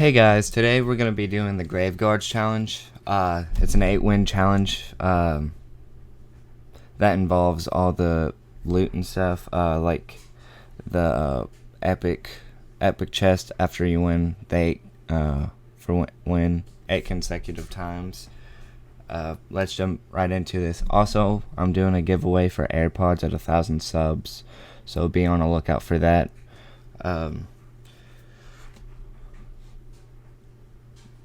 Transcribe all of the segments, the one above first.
Hey guys, today we're going to be doing the Grave Guards challenge. It's an 8-win challenge that involves all the loot and stuff, like the epic chest after you win win 8 consecutive times. Let's jump right into this. Also, I'm doing a giveaway for AirPods at 1,000 subs, so be on the lookout for that.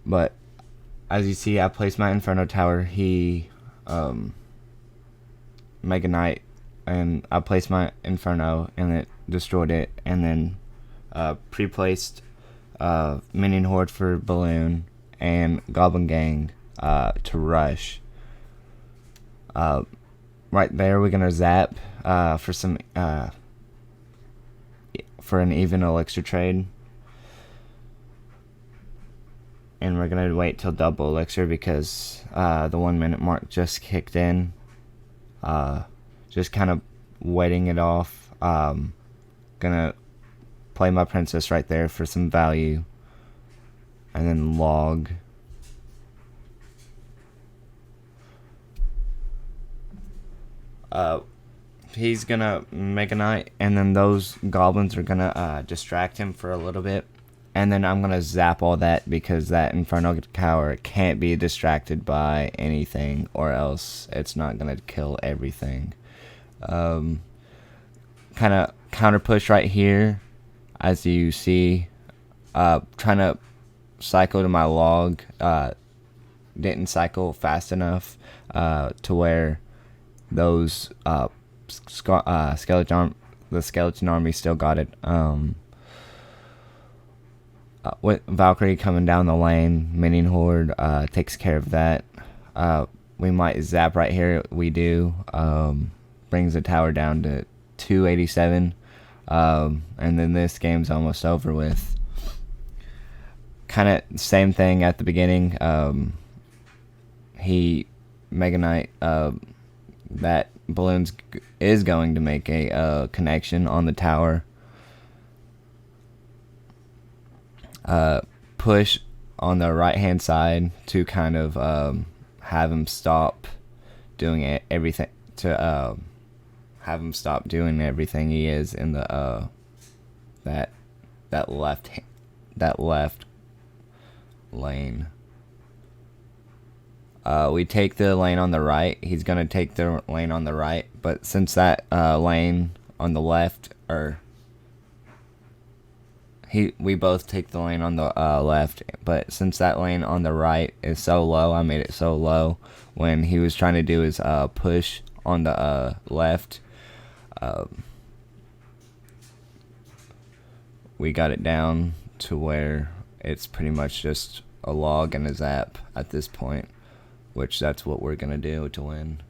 But as you see, I placed my Inferno Tower. He Mega Knight, and I placed my Inferno and it destroyed it, and then pre-placed Minion Horde for Balloon and Goblin Gang to rush. Right there, we're gonna zap for some for an even elixir trade. And we're going to wait till double elixir because the 1 minute mark just kicked in. Just kind of waiting it off. Gonna play my princess right there for some value. And then log. He's gonna make a knight, and then those goblins are gonna distract him for a little bit. And then I'm going to zap all that because that Inferno Tower can't be distracted by anything, or else it's not going to kill everything. Kind of counter push right here, as you see. Trying to cycle to my log. Didn't cycle fast enough to where those the skeleton army still got it. With Valkyrie coming down the lane, Minion Horde takes care of that. We might zap right here. We do. Brings the tower down to 287. And then this game's almost over with. Kind of same thing at the beginning. He Mega Knight. That Balloons is going to make a connection on the tower. Push on the right hand side to kind of have him stop doing everything, to have him stop doing everything he is in the that left lane. We take the lane on the right. He's gonna take the lane on the right, but since that lane on the left, or we both take the lane on the left, but since that lane on the right is so low, I made it so low when he was trying to do his push on the left. We got it down to where it's pretty much just a log and a zap at this point, which that's what we're gonna do to win,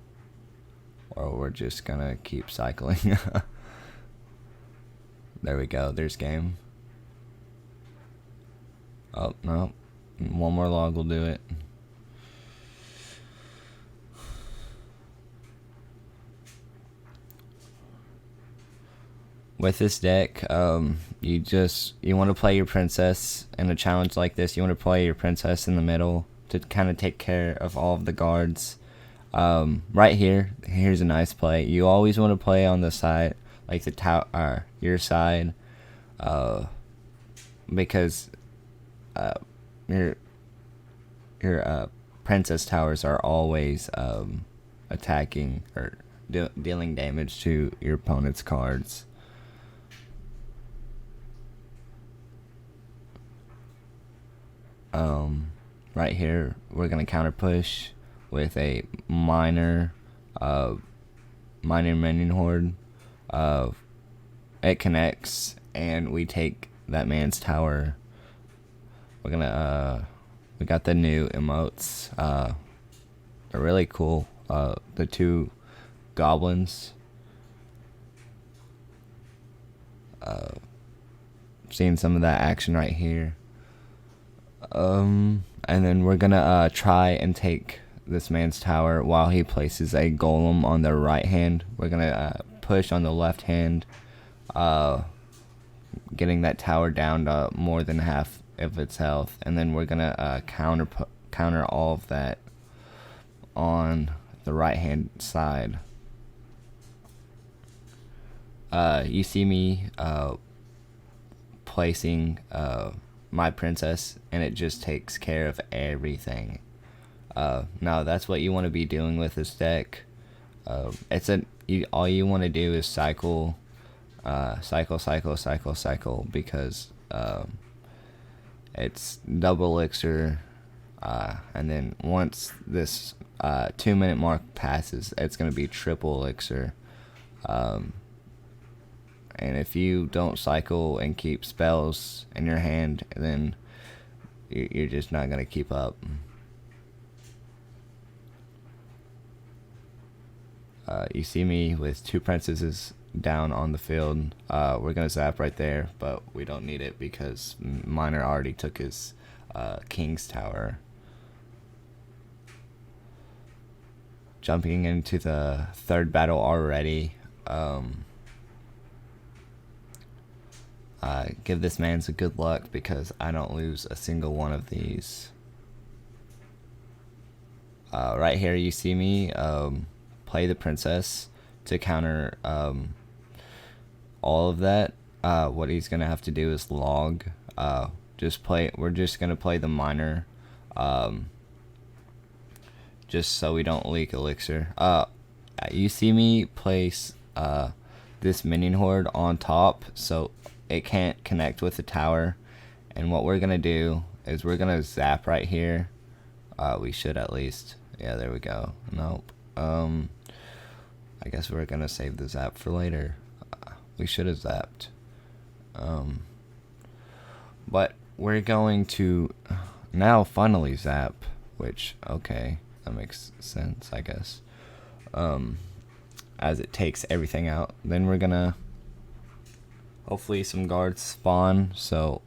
or we're just gonna keep cycling. There we go, there's game. Oh, no. One more log will do it. With this deck, you want to play your princess in a challenge like this. You want to play your princess in the middle to kind of take care of all of the guards. Right here, here's a nice play. You always want to play on the side, like the tower, your side, because your princess towers are always attacking or dealing damage to your opponent's cards. Right here, we're gonna counter push with a minor Minion Horde. It connects, and we take that man's tower. We're gonna we got the new emotes. They're really cool. The two goblins. Seeing some of that action right here. And then we're gonna try and take this man's tower while he places a golem on the right hand. We're gonna push on the left hand, getting that tower down to more than half of its health, and then we're gonna counter all of that on the right hand side. You see me placing my princess, and it just takes care of everything. Now that's what you want to be doing with this deck. All you want to do is cycle, because it's double elixir, and then once this 2-minute mark passes, it's going to be triple elixir. And if you don't cycle and keep spells in your hand, then you're just not going to keep up. You see me with 2 princesses down on the field. We're going to zap right there, but we don't need it because Miner already took his king's tower. Jumping into the 3rd battle already. Give this man some good luck because I don't lose a single one of these. Right here you see me play the princess to counter all of that. What he's gonna have to do is log. We're just gonna play the miner, just so we don't leak elixir. You see me place this minion horde on top, so it can't connect with the tower. And what we're gonna do is we're gonna zap right here. We should at least. Yeah, there we go. Nope. I guess we're gonna save the zap for later. We should have zapped. But we're going to now finally zap, which, okay, that makes sense, I guess. As it takes everything out. Then we're gonna hopefully some guards spawn, so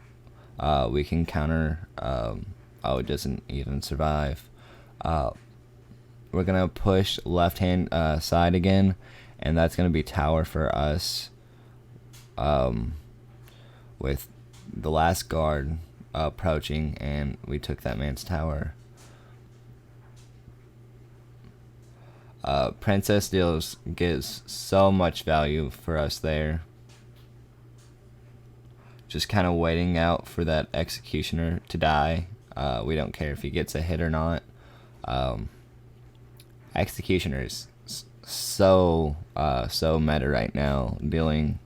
we can counter. Oh, it doesn't even survive. We're gonna push left hand side again, and that's gonna be tower for us. With the last guard approaching, and we took that man's tower. Princess gives so much value for us there. Just kind of waiting out for that executioner to die. We don't care if he gets a hit or not. Executioner is so meta right now, dealing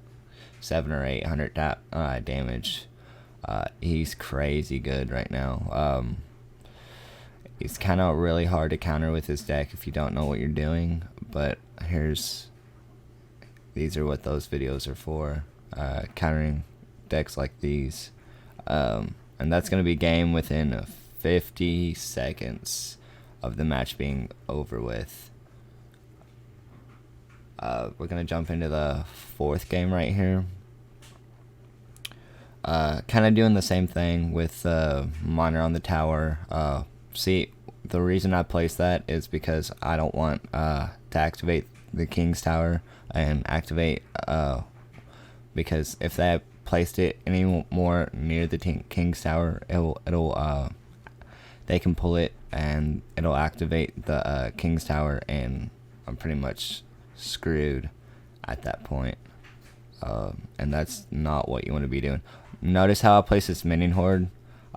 700 or 800 damage. He's crazy good right now. He's kind of really hard to counter with his deck if you don't know what you're doing, but these are what those videos are for, countering decks like these. And that's going to be game within 50 seconds of the match being over with. We're going to jump into the 4th game right here. Kind of doing the same thing with miner on the tower. See, the reason I placed that is because I don't want to activate the king's tower and activate, because if they placed it any more near the king's tower, they can pull it and it'll activate the king's tower, and I'm pretty much screwed at that point. And that's not what you want to be doing. Notice how I place this minion horde.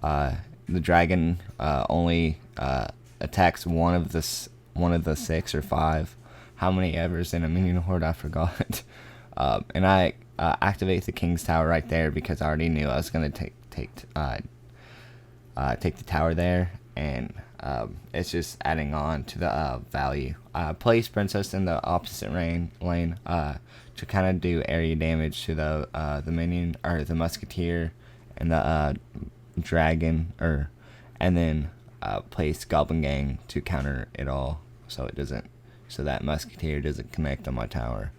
The dragon only attacks one of the 6 or 5. How many ever's in a minion horde? I forgot. And I activate the king's tower right there because I already knew I was gonna take the tower there, and it's just adding on to the value. Place princess in the opposite lane to kind of do area damage to the minion or the musketeer and the dragon, and then place goblin gang to counter it all, so that musketeer doesn't connect on my tower.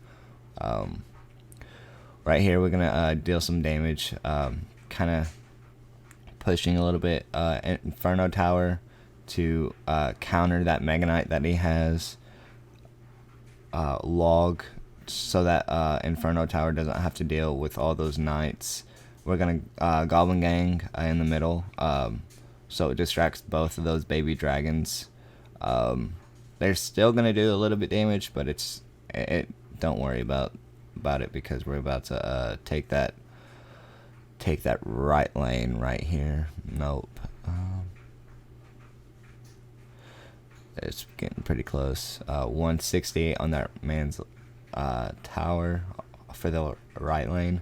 Right here we're gonna deal some damage, kind of pushing a little bit Inferno tower to counter that Mega Knight that he has. Log so that Inferno tower doesn't have to deal with all those knights we're gonna Goblin Gang in the middle, so it distracts both of those baby dragons. They're still gonna do a little bit damage, but it don't worry about it because we're about to take that right lane right here. Nope. It's getting pretty close. 168 on that man's tower for the right lane.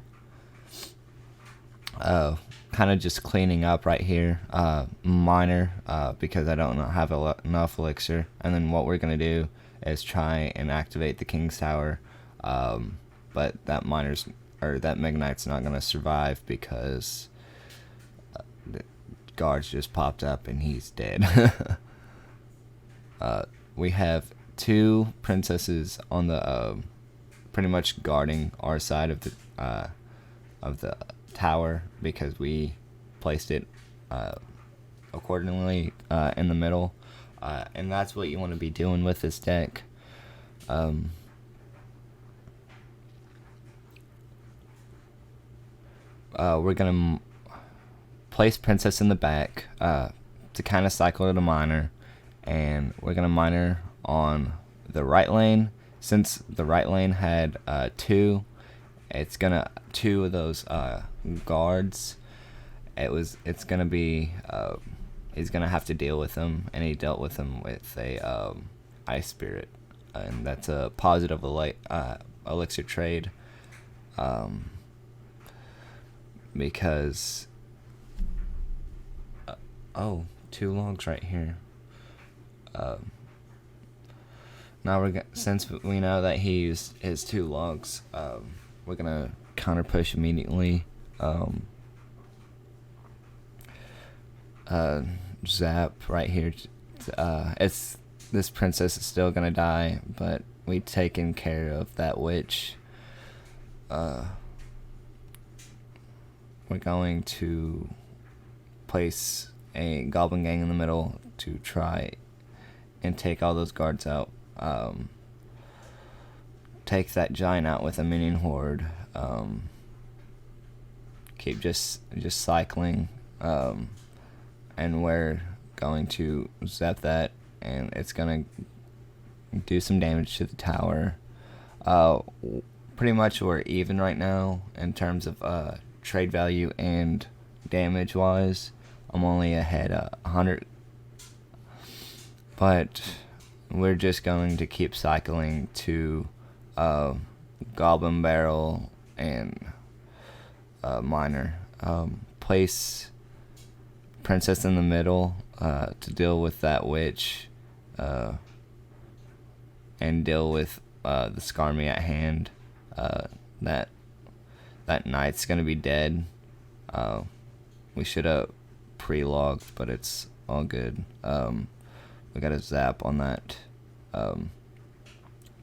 Kind of just cleaning up right here. Miner, because I don't have enough elixir. And then what we're going to do is try and activate the King's Tower. But that that Mega Knight's not going to survive because the guards just popped up and he's dead. We have 2 princesses on the pretty much guarding our side of the tower because we placed it accordingly in the middle, and that's what you want to be doing with this deck. We're gonna place princess in the back to kind of cycle to miner, and we're gonna miner on the right lane. Since the right lane had 2, it's gonna 2 of those guards. It's gonna be he's gonna have to deal with them, and he dealt with them with a ice spirit, and that's a positive elixir trade. Because 2 logs right here. Now since we know that he used his 2 logs, we're gonna counter push immediately. Zap right here. This princess is still gonna die, but we taken care of that witch. We're going to place a Goblin Gang in the middle to try and take all those guards out. Take that giant out with a minion horde. Keep just cycling, and we're going to zap that, and it's gonna do some damage to the tower. Pretty much we're even right now in terms of trade value and damage wise. I'm only ahead 100, but we're just going to keep cycling to Goblin Barrel and Miner. Place Princess in the middle to deal with that witch, and deal with the Skarmy at hand. That knight's gonna be dead. We should have pre-logged, but it's all good. We got a zap on that,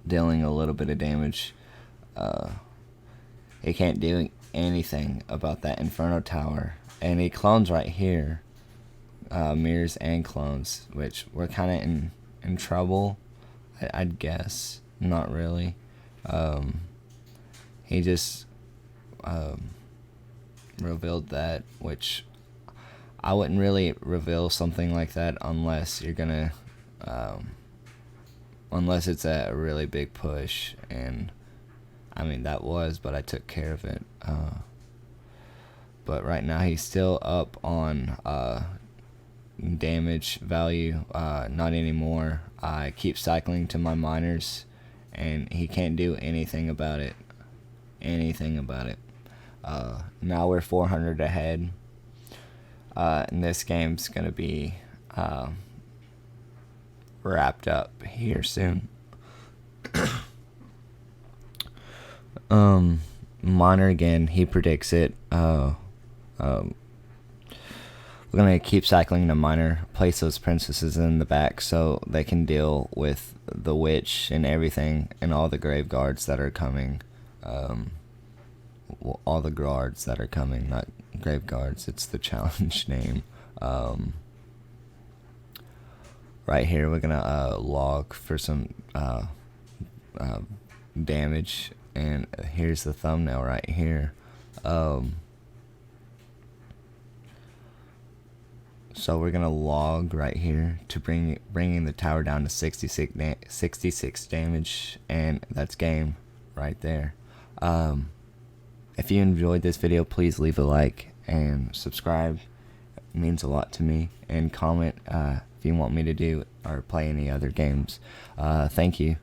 dealing a little bit of damage. He can't do anything about that Inferno Tower, and he clones right here, mirrors and clones, which we're kind of in trouble, I'd guess. Not really. He just revealed that, which I wouldn't really reveal something like that unless you're gonna unless it's a really big push, and I mean that was, but I took care of it. But right now he's still up on damage value. Not anymore. I keep cycling to my miners, and he can't do anything about it. Now we're 400 ahead, and this game's gonna be wrapped up here soon. Miner again, he predicts it. We're gonna keep cycling to Miner, place those princesses in the back so they can deal with the witch and everything, and all the grave guards that are coming. All the guards that are coming, not grave guards, it's the challenge name. Right here we're gonna log for some damage, and here's the thumbnail right here. So we're gonna log right here to bringing the tower down to 66 damage, and that's game right there. If you enjoyed this video, please leave a like and subscribe. It means a lot to me. And comment if you want me to do or play any other games. Thank you.